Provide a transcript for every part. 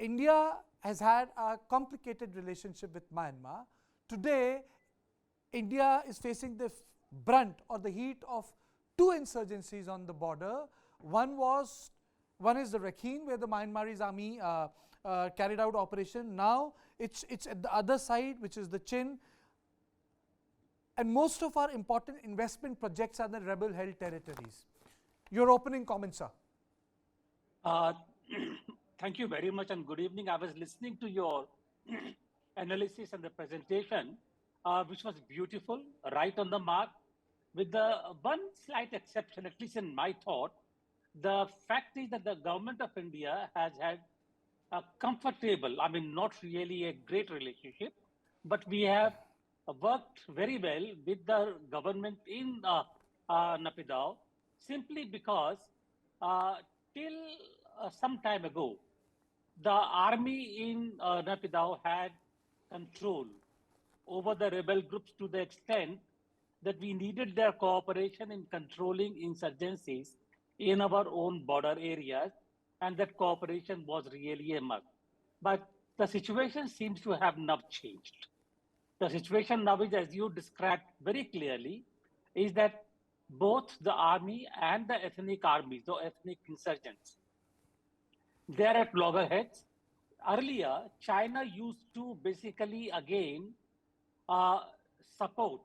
India has had a complicated relationship with Myanmar. Today, India is facing the brunt or the heat of two insurgencies on the border. One is the Rakhine, where the Myanmarese army carried out operation. Now it's at the other side, which is the Chin, and most of our important investment projects are in the rebel-held territories. Your opening comments, sir. Thank you very much and good evening. I was listening to your analysis and the presentation, which was beautiful, right on the mark, with the one slight exception, at least in my thought. The fact is that the government of India has had a comfortable, I mean, not really a great relationship, but we have worked very well with the government in Naypyidaw, simply because till some time ago, the army in Naypyidaw had control over the rebel groups to the extent that we needed their cooperation in controlling insurgencies in our own border areas, and that cooperation was really a must. But the situation seems to have not changed. The situation now is, as you described very clearly, is that both the army and the ethnic armies, the ethnic insurgents, they're at loggerheads. Earlier, China used to basically again support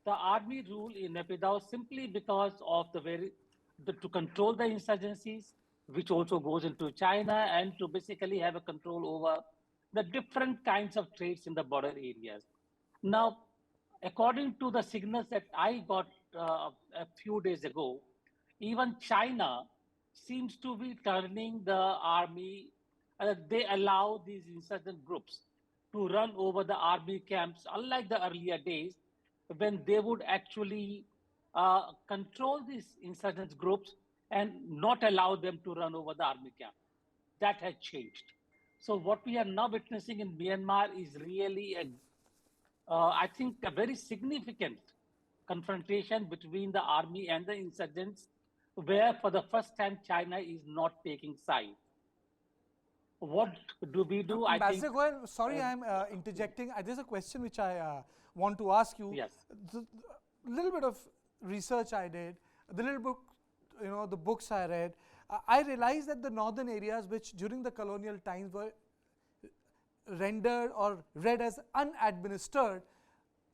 the army rule in Naypyidaw simply because of to control the insurgencies, which also goes into China, and to basically have a control over the different kinds of trades in the border areas. Now, according to the signals that I got a few days ago, even China seems to be turning the army, they allow these insurgent groups to run over the army camps, unlike the earlier days when they would actually control these insurgent groups and not allow them to run over the army camp. That has changed. So what we are now witnessing in Myanmar is really, I think, a very significant confrontation between the army and the insurgents, where for the first time China is not taking sides. What do we do? Ambassador Goyal, sorry, I'm interjecting. There's a question which I want to ask you. Yes. The little bit of research I did, the little book, the books I read, I realized that the northern areas, which during the colonial times were rendered or read as unadministered,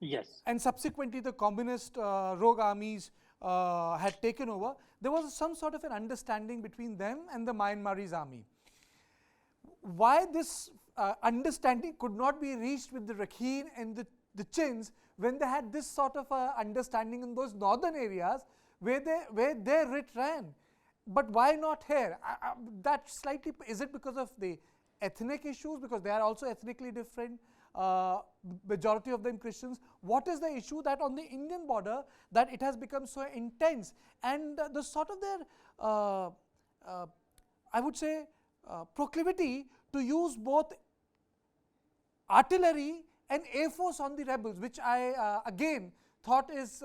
yes, and subsequently the communist rogue armies had taken over, there was some sort of an understanding between them and the Myanmarese army. Why this understanding could not be reached with the Rakhine and the Chins when they had this sort of understanding in those northern areas where their writ ran? But why not here? That slightly, is it because of the ethnic issues, because they are also ethnically different, majority of them Christians? What is the issue that on the Indian border that it has become so intense, and the sort of their I would say proclivity to use both artillery and air force on the rebels, which I again thought is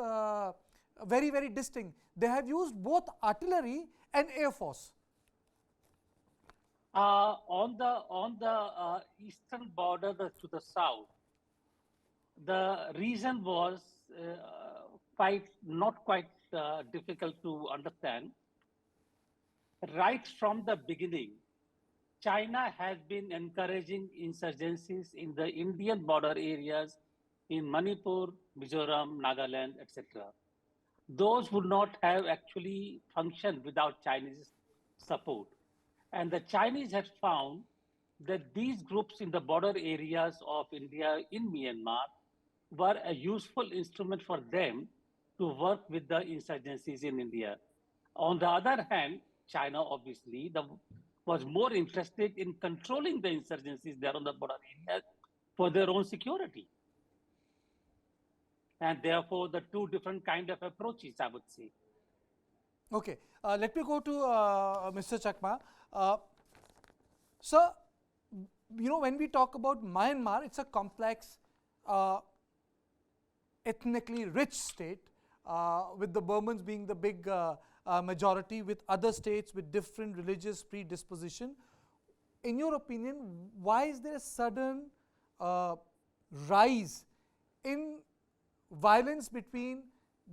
very, very distinct. They have used both artillery and air force. On the eastern border to the south, the reason was not quite difficult to understand. Right from the beginning, China has been encouraging insurgencies in the Indian border areas in Manipur, Mizoram, Nagaland, etc. Those would not have actually functioned without Chinese support. And the Chinese have found that these groups in the border areas of India in Myanmar were a useful instrument for them to work with the insurgencies in India. On the other hand, China obviously was more interested in controlling the insurgencies there on the border areas for their own security. And therefore, the two different kind of approaches, I would say. Okay, let me go to Mr. Chakma. So, when we talk about Myanmar, it's a complex, ethnically rich state, with the Burmans being the big majority, with other states with different religious predisposition. in your opinion, why is there a sudden uh, rise in violence between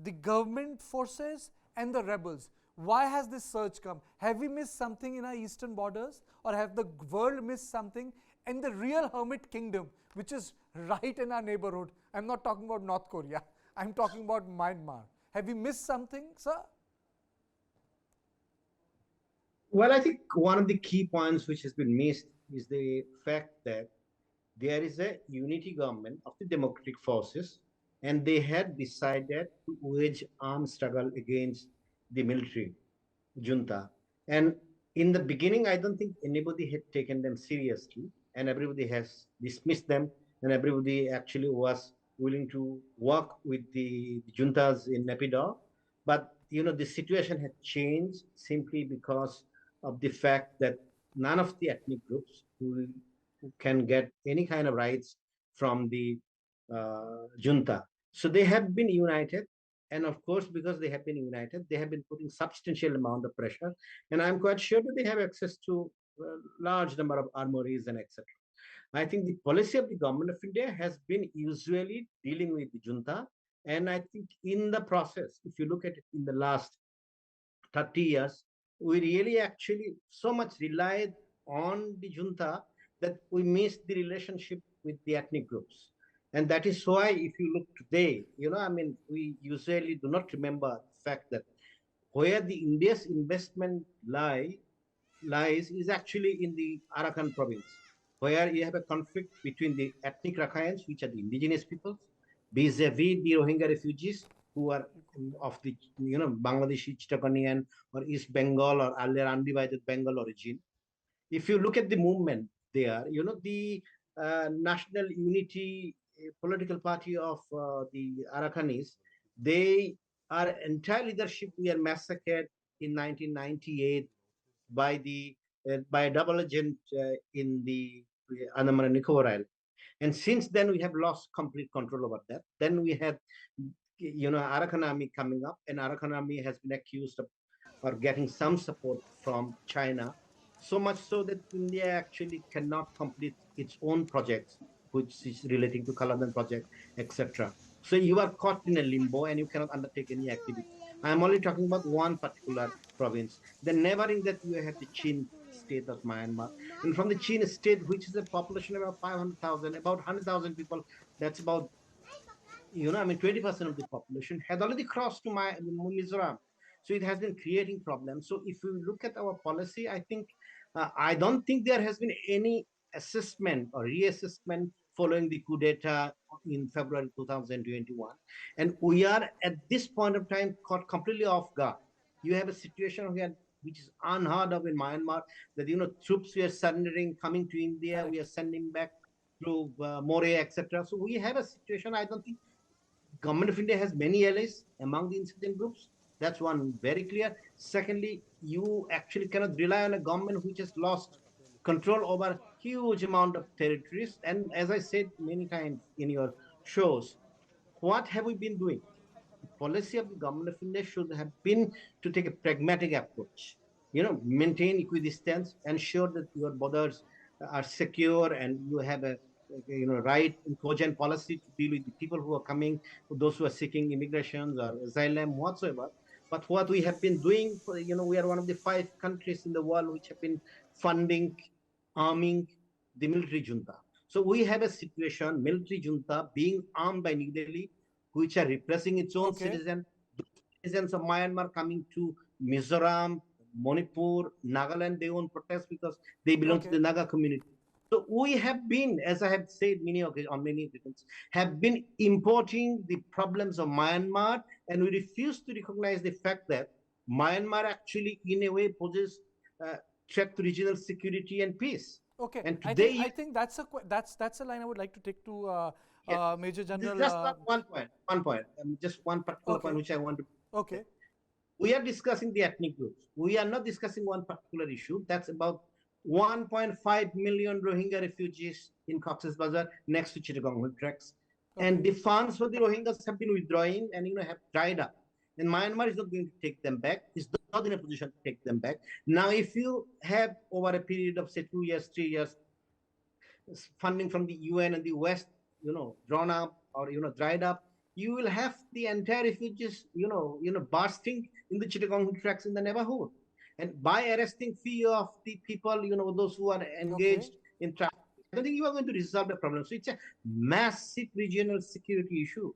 the government forces and the rebels? Why has this surge come? Have we missed something in our eastern borders, or have the world missed something in the real hermit kingdom, which is right in our neighborhood? I'm not talking about North Korea, I'm talking about Myanmar. Have we missed something, sir? Well, I think one of the key points which has been missed is the fact that there is a unity government of the democratic forces, and they had decided to wage armed struggle against the military junta. And in the beginning, I don't think anybody had taken them seriously, and everybody has dismissed them, and everybody actually was willing to work with the juntas in Naypyidaw. But the situation had changed simply because of the fact that none of the ethnic groups who can get any kind of rights from the junta. So they have been united, and of course, because they have been united, they have been putting substantial amount of pressure, and I'm quite sure that they have access to a large number of armories and etc. I think the policy of the government of India has been usually dealing with the junta, and I think in the process, if you look at it in the last 30 years, we really actually so much relied on the junta that we missed the relationship with the ethnic groups. And that is why, if you look today, I mean, we usually do not remember the fact that where the India's investment lies is actually in the Arakan province, where you have a conflict between the ethnic Rakhines, which are the indigenous peoples, vis-a-vis the Rohingya refugees who are of the Bangladeshi, Chittagonian, or East Bengal, or earlier undivided Bengal origin. If you look at the movement there, the National Unity political party of the Arakanis, they are entire leadership were massacred in 1998 by by a double agent in the Andaman and Nicobar Island. And since then, we have lost complete control over that. Then we had, Arakan Army coming up, and Arakan Army has been accused of or getting some support from China, so much so that India actually cannot complete its own projects, which is relating to Kaladan project, etc. So you are caught in a limbo and you cannot undertake any activity. I am only talking about one particular province. Then neighboring that you have the Chin state of Myanmar. And from the Chin state, which is a population of about 500,000, about 100,000 people, that's about, I mean, 20% of the population had already crossed to Mizoram. So it has been creating problems. So if you look at our policy, I think, I don't think there has been any assessment or reassessment following the coup d'etat in February 2021. And we are at this point of time caught completely off guard. You have a situation here which is unheard of in Myanmar, that, troops were surrendering, coming to India, Correct. we are sending back to More, etc. So we have a situation, I don't think government of India has many allies among the insurgent groups. That's one very clear. Secondly, you actually cannot rely on a government which has lost control over huge amount of territories. And as I said many times in your shows, what have we been doing? The policy of the government of India should have been to take a pragmatic approach. Maintain equidistance, ensure that your borders are secure, and you have a right and cogent policy to deal with the people who are coming, those who are seeking immigrations or asylum whatsoever. But what we have been doing, we are one of the 5 countries in the world which have been funding, arming the military junta. So we have a situation, military junta being armed by New Delhi, which are repressing its own Okay. citizens of Myanmar coming to Mizoram, Manipur, Nagaland. They won't protest because they belong to Okay. the Naga community. So we have been, as I have said on many occasions, have been importing the problems of Myanmar, and we refuse to recognize the fact that Myanmar actually, in a way, poses a threat to regional security and peace. Okay, And I today, think that's a line I would like to take to yes, Major this is General. just one point, just one particular point Okay, which I want to. okay, We are discussing the ethnic groups. We are not discussing one particular issue. That's about 1.5 million Rohingya refugees in Cox's Bazar next to Chittagong tracks. And okay, the funds for the Rohingyas have been withdrawing and have dried up. and Myanmar is not going to take them back. It's not in a position to take them back. Now, if you have over a period of say 2 years, 3 years, funding from the UN and the West, drawn up or dried up, you will have the entire refugees, bursting in the Chittagong tracks in the neighborhood. And by arresting few of the people, those who are engaged in trafficking, I don't think you are going to resolve the problem. So it's a massive regional security issue.